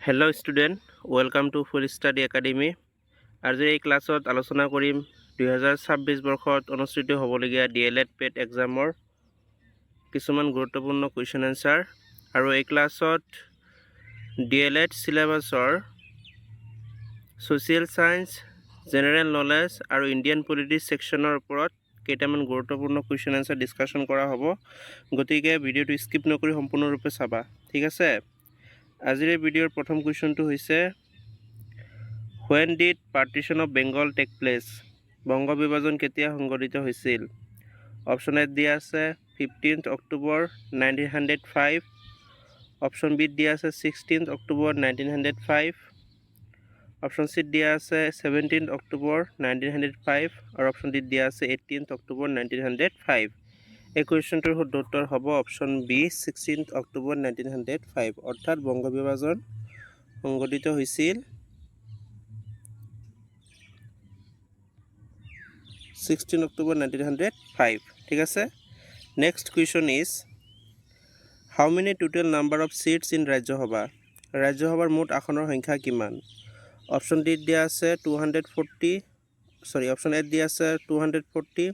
Hello' student, welcome to full study academy. আজিৰ এই ক্লাছত আলোচনা কৰিম 2026 বৰ্ষত অনুষ্ঠিত হ'বলগীয়া DLED পেট এক্সামৰ কিছুমান গুৰুত্বপূৰ্ণ কুৱেশ্যন এনচাৰ। আৰু এই ক্লাছত DLED চিলেবাছৰ ছ'চিয়েল ছায়েন্স, জেনেৰেল নলেজ আৰু ইণ্ডিয়ান পলিটিক্স ছেকশ্যনৰ ওপৰত কেইটামান গুৰুত্বপূৰ্ণ কুৱেশ্যন এনচাৰ ডিছকাশ্যন কৰা হ'ব। গতিকে ভিডিঅ'টো স্কিপ নকৰি সম্পূৰ্ণৰূপে চাবা, ঠিক আছে। আজিৰ এই ভিডিঅ'ৰ প্ৰথম কুৱেশ্যনটো হৈছে When did partition of Bengal take place? Banga বিভাজন কেতিয়া সংঘটিত হৈছিল? অপশ্যন এ দিয়া আছে 15th অক্টোবৰ 1905, অপশ্যন বি দিয়া আছে 16th অক্টোবৰ 1905, অপশ্যন চি দিয়া আছে 17th অক্টোবৰ 1905 আৰু অপশ্যন ডি দিয়া আছে 18th অক্টোবৰ 1905। এই কুৱেশ্যনটোৰ শুদ্ধ উত্তৰ হ'ব অপশ্যন বি 16th অক্টোবৰ 1905, অৰ্থাৎ বংগ বিভাজন সংঘটিত হৈছিল 16 অক্টোবৰ 1905, ঠিক আছে। Next question is how many total number of seats in Rajya Sabha? ৰাজ্যসভাৰ মুঠ আসনৰ সংখ্যা কিমান? অপশ্যন ডি দিয়া আছে 240, অপশ্যন এ দিয়া আছে 240,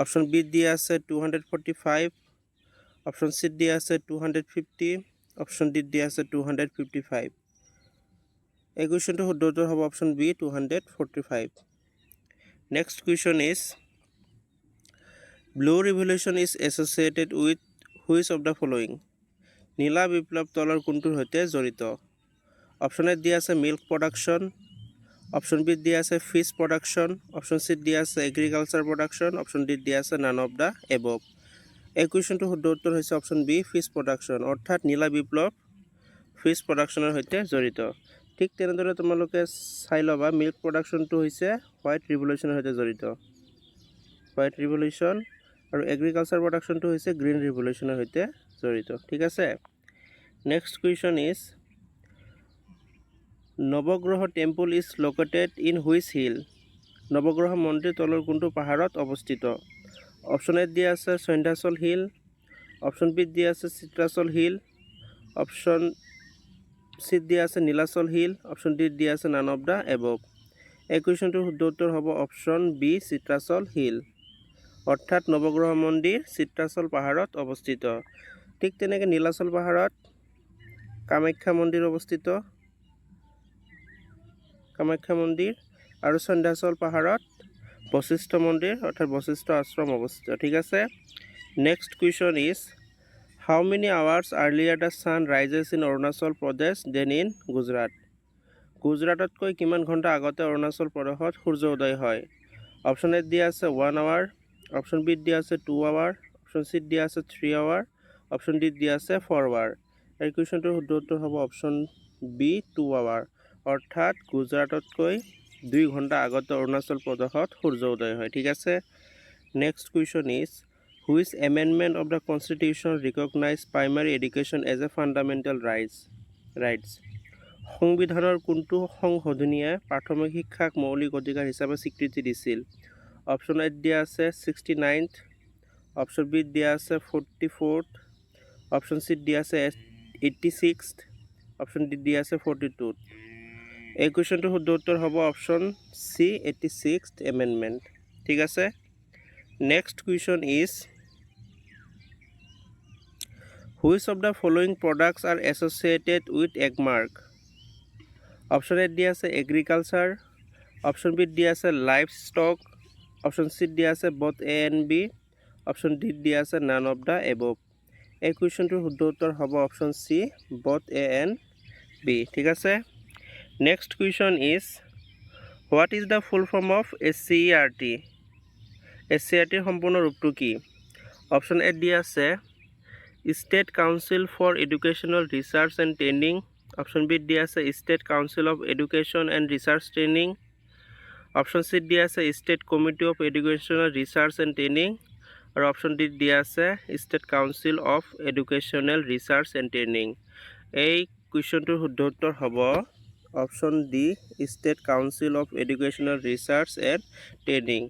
অপশ্যন বি দিয়া আছে 245, অপশ্যন চি দিয়া আছে 250, অপশ্যন ডি দিয়া আছে 255। এই কুৱেশ্যনটোৰ শুদ্ধ উত্তৰ হ'ব option B 245। Next question is blue revolution is associated with which of the following? নীলা বিপ্লৱ তলৰ কোনটোৰ সৈতে জড়িত? অপশ্যন এ দিয়া আছে মিল্ক প্ৰডাকশ্যন, অপশ্যন বি দিয়া আছে ফিছ প্ৰডাকশ্যন, অপশ্যন চি দিয়া আছে এগ্ৰিকালচাৰ প্ৰডাকশ্যন, অপশ্যন ডি দিয়া আছে নান অফ দ্য এবভ। এই কুৱেশ্যনটোৰ শুদ্ধ উত্তৰ হৈছে অপশ্যন বি ফিছ প্ৰডাকশ্যন, অৰ্থাৎ নীলা বিপ্লৱ ফিছ প্ৰডাকশ্যনৰ সৈতে জড়িত। ঠিক তেনেদৰে তোমালোকে চাই ল'বা মিল্ক প্ৰডাকশ্যনটো হৈছে হোৱাইট ৰিভলিউশ্যনৰ সৈতে জড়িত, হোৱাইট ৰিভলিউশ্যন, আৰু এগ্ৰিকালচাৰ প্ৰডাকশ্যনটো হৈছে গ্ৰীণ ৰিভলিউশ্যনৰ সৈতে জড়িত, ঠিক আছে। Next question is Navagraha temple is located in which hill? Navagraha মন্দিৰ তলৰ কোনটো পাহাৰত অৱস্থিত? অপশ্যন এ দিয়া আছে সন্ধ্যাচল হিল, অপশ্যন বি দিয়া আছে চিত্ৰাচল হিল, অপশ্যন চি দিয়া আছে নীলাচল হিল, অপশ্যন ডি দিয়া আছে নান অফ দ্য এবভ। এই কুৱেশ্যনটোৰ শুদ্ধ উত্তৰ হ'ব অপশ্যন বি চিত্ৰাচল হিল, অৰ্থাৎ নৱগ্ৰহ মন্দিৰ চিত্ৰাচল পাহাৰত অৱস্থিত। ঠিক তেনেকৈ নীলাচল পাহাৰত কামাখ্যা মন্দিৰ অৱস্থিত, কামাখ্যা মন্দিৰ, আৰু সন্ধ্যাচল পাহাৰত বশিষ্ঠ মন্দিৰ অৰ্থাৎ বশিষ্ঠ আশ্ৰম অৱস্থিত, ঠিক আছে। Next question is how many hours earlier the sun rises in Arunachal Pradesh than in Gujarat? গুজৰাটতকৈ কিমান ঘণ্টা আগতে অৰুণাচল প্ৰদেশত সূৰ্য উদয় হয়? অপশ্যন এ দিয়া আছে 1 আৱাৰ, অপশ্যন বি দিয়া আছে 2 আৱাৰ, অপশ্যন চি দিয়া আছে 3 আৱাৰ, অপশ্যন ডি দিয়া আছে 4 আৱাৰ। এই কুৱেশ্যনটোৰ শুদ্ধ উত্তৰ হ'ব অপশ্যন বি 2 আৱাৰ, অৰ্থাৎ গুজৰাটতকৈ 2 ঘণ্টা আগতে অৰুণাচল প্ৰদেশত সূৰ্য উদয় হয়, ঠিক আছে। Next question is which amendment of the constitution recognise primary education as a fundamental rights? সংবিধানৰ কোনটো সংশোধনীয়ে প্ৰাথমিক শিক্ষাক মৌলিক অধিকাৰ হিচাপে স্বীকৃতি দিছিল? অপশ্যন এ দিয়া আছে 69th, অপশ্যন বি দিয়া আছে 44th, অপশ্যন চি দিয়া আছে 86th, অপশ্যন ডি দিয়া আছে 42th। এই কুৱেশ্যনটোৰ শুদ্ধ উত্তৰ হ'ব অপশ্যন চি 86th এমেণ্ডমেণ্ট, ঠিক আছে। Next question is which of the following products R associated with Agmark? Option A দিয়া আছে এগ্ৰিকালচাৰ, অপশ্যন বি দিয়া আছে লাইফ ষ্টক, অপশ্যন চি দিয়া আছে both A and B, option D দিয়া আছে নান অফ দ্য এবভ। এই কুৱেশ্যনটোৰ শুদ্ধ উত্তৰ হ'ব option C both A and B, ঠিক আছে। Next question is what is the full form of SCERT? SCERTৰ সম্পূৰ্ণ ৰূপটো কি? অপশ্যন এ দিয়া আছে state council for educational research and training, option B দিয়া আছে state council of education and research training, option C দিয়া আছে state committee of educational research and training, আৰু অপশ্যন ডি দিয়া আছে state council of educational research and training. এই কুৱেশ্যনটোৰ শুদ্ধ উত্তৰ হ'ব option D state council of educational research and training.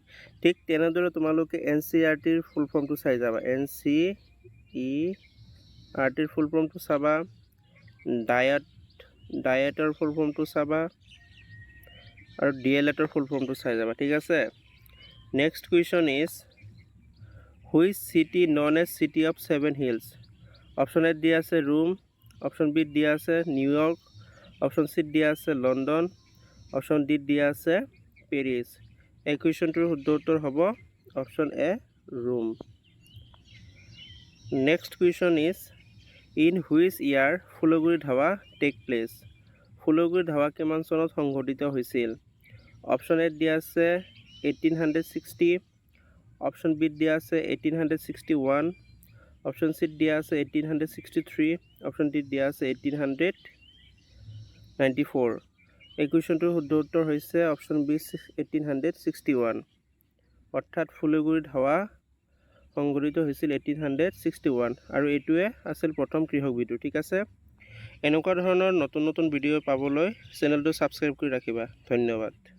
ঠিক তেনেদৰে তোমালোকে NCERTৰ ফুল ফৰ্মটো চাই যাবা, NCERTৰ ফুল ফৰ্মটো চাবা, ডায়েটৰ ফুল ফৰ্মটো চাবা আৰু ডিএলএডৰ ফুল ফৰ্মটো চাই যাবা ঠিক আছে next question is which city known as city of 7 hills option এত দিয়া আছে ৰোম অপশ্যন বিত দিয়া আছে নিউয়ৰ্ক অপশ্যন চিত দিয়া আছে লণ্ডন অপশ্যন ডিত দিয়া আছে পেৰিছ এই কুৱেশ্যনটোৰ শুদ্ধ উত্তৰ হ'ব option A Rome next question is in which year Phulaguri Dhawa take place Phulaguri Dhawa কিমান চনত সংঘটিত হৈছিল অপশ্যন এত দিয়া আছে 1860 অপশ্যন বিত দিয়া আছে 1861 অপশ্যন চিত দিয়া আছে 1863 অপশ্যন ডিত দিয়া আছে 1894 এই কুৱেশ্যনটোৰ শুদ্ধ উত্তৰ হৈছে অপশ্যন বি 1861 অৰ্থাৎ ফুলগুৰি ধাৱা সংঘটিত হৈছিল 1861 আৰু এইটোৱে আছিল প্ৰথম কৃষক বিদ্ৰোহ ঠিক আছে এনেকুৱা ধৰণৰ নতুন নতুন ভিডিঅ' পাবলৈ চেনেলটো ছাবস্ক্ৰাইব কৰি ৰাখিবা ধন্যবাদ